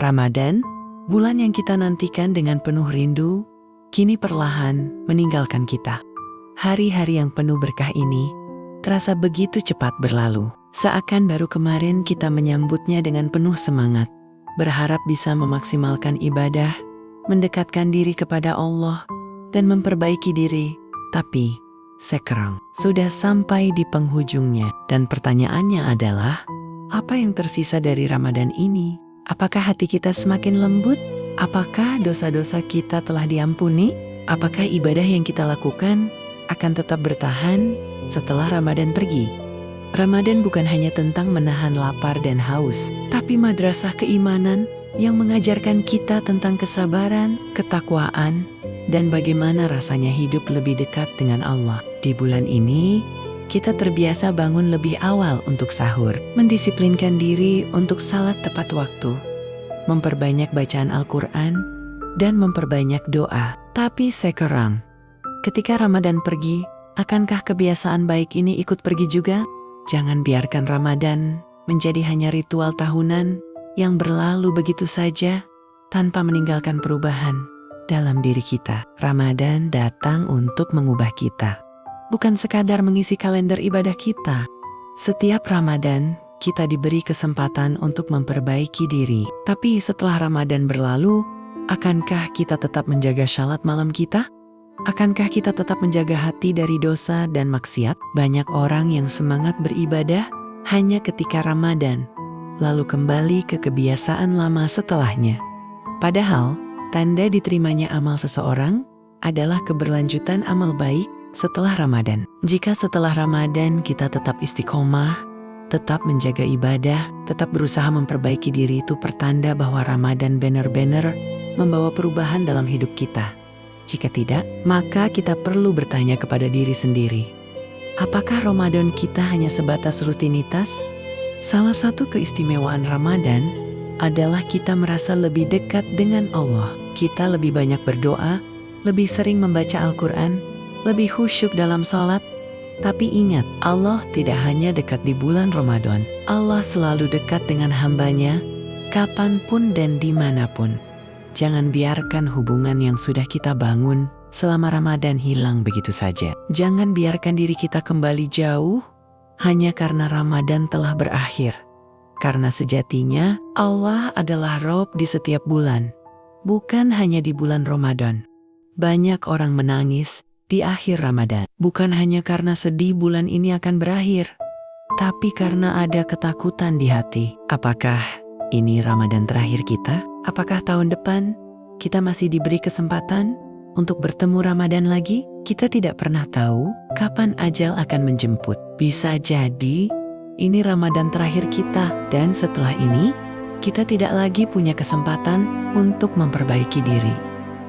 Ramadan, bulan yang kita nantikan dengan penuh rindu, kini perlahan meninggalkan kita. Hari-hari yang penuh berkah ini terasa begitu cepat berlalu. Seakan baru kemarin kita menyambutnya dengan penuh semangat, berharap bisa memaksimalkan ibadah, mendekatkan diri kepada Allah, dan memperbaiki diri. Tapi sekarang sudah sampai di penghujungnya, dan pertanyaannya adalah, apa yang tersisa dari Ramadan ini? Apakah hati kita semakin lembut? Apakah dosa-dosa kita telah diampuni? Apakah ibadah yang kita lakukan akan tetap bertahan setelah Ramadan pergi? Ramadan bukan hanya tentang menahan lapar dan haus, tapi madrasah keimanan yang mengajarkan kita tentang kesabaran, ketakwaan, dan bagaimana rasanya hidup lebih dekat dengan Allah. Di bulan ini, kita terbiasa bangun lebih awal untuk sahur, mendisiplinkan diri untuk salat tepat waktu, memperbanyak bacaan Al-Quran, dan memperbanyak doa. Tapi sekarang, ketika Ramadan pergi, akankah kebiasaan baik ini ikut pergi juga? Jangan biarkan Ramadan menjadi hanya ritual tahunan yang berlalu begitu saja tanpa meninggalkan perubahan dalam diri kita. Ramadan datang untuk mengubah kita, bukan sekadar mengisi kalender ibadah kita. Setiap Ramadan, kita diberi kesempatan untuk memperbaiki diri. Tapi setelah Ramadan berlalu, akankah kita tetap menjaga salat malam kita? Akankah kita tetap menjaga hati dari dosa dan maksiat? Banyak orang yang semangat beribadah hanya ketika Ramadan, lalu kembali ke kebiasaan lama setelahnya. Padahal, tanda diterimanya amal seseorang adalah keberlanjutan amal baik setelah Ramadan. Jika setelah Ramadan kita tetap istiqomah, tetap menjaga ibadah, tetap berusaha memperbaiki diri, itu pertanda bahwa Ramadan benar-benar membawa perubahan dalam hidup kita. Jika tidak, maka kita perlu bertanya kepada diri sendiri, apakah Ramadan kita hanya sebatas rutinitas? Salah satu keistimewaan Ramadan adalah kita merasa lebih dekat dengan Allah. Kita lebih banyak berdoa, lebih sering membaca Al-Quran, lebih khusyuk dalam sholat. Tapi ingat, Allah tidak hanya dekat di bulan Ramadan. Allah selalu dekat dengan hambanya, kapanpun dan dimanapun. Jangan biarkan hubungan yang sudah kita bangun selama Ramadan hilang begitu saja. Jangan biarkan diri kita kembali jauh hanya karena Ramadan telah berakhir. Karena sejatinya Allah adalah Rabb di setiap bulan, bukan hanya di bulan Ramadan. Banyak orang menangis di akhir Ramadan, bukan hanya karena sedih bulan ini akan berakhir, tapi karena ada ketakutan di hati. Apakah ini Ramadan terakhir kita? Apakah tahun depan kita masih diberi kesempatan untuk bertemu Ramadan lagi? Kita tidak pernah tahu kapan ajal akan menjemput. Bisa jadi ini Ramadan terakhir kita, dan setelah ini kita tidak lagi punya kesempatan untuk memperbaiki diri.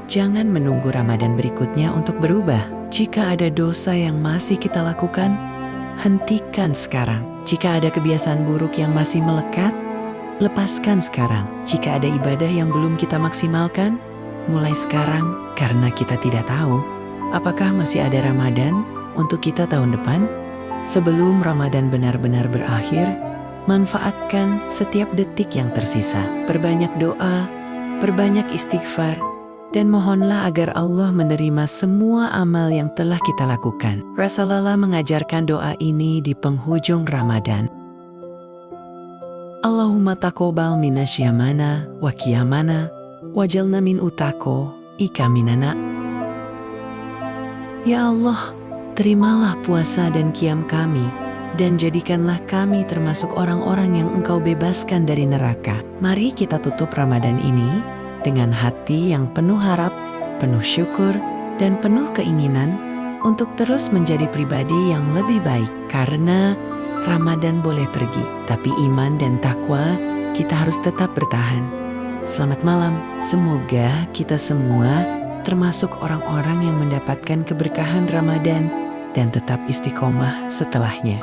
Jangan menunggu Ramadan berikutnya untuk berubah. Jika ada dosa yang masih kita lakukan, hentikan sekarang. Jika ada kebiasaan buruk yang masih melekat, lepaskan sekarang. Jika ada ibadah yang belum kita maksimalkan, mulai sekarang. Karena kita tidak tahu apakah masih ada Ramadan untuk kita tahun depan. Sebelum Ramadan benar-benar berakhir, manfaatkan setiap detik yang tersisa. Perbanyak doa, perbanyak istighfar, dan mohonlah agar Allah menerima semua amal yang telah kita lakukan. Rasulullah mengajarkan doa ini di penghujung Ramadan. Allahumma taqabbal minna syiyamana wa qiyamana wajalna min utako ika minana. Ya Allah, terimalah puasa dan qiyam kami, dan jadikanlah kami termasuk orang-orang yang Engkau bebaskan dari neraka. Mari kita tutup Ramadan ini dengan hati yang penuh harap, penuh syukur, dan penuh keinginan untuk terus menjadi pribadi yang lebih baik. Karena Ramadan boleh pergi, tapi iman dan takwa kita harus tetap bertahan. Selamat malam, semoga kita semua termasuk orang-orang yang mendapatkan keberkahan Ramadan dan tetap istiqomah setelahnya.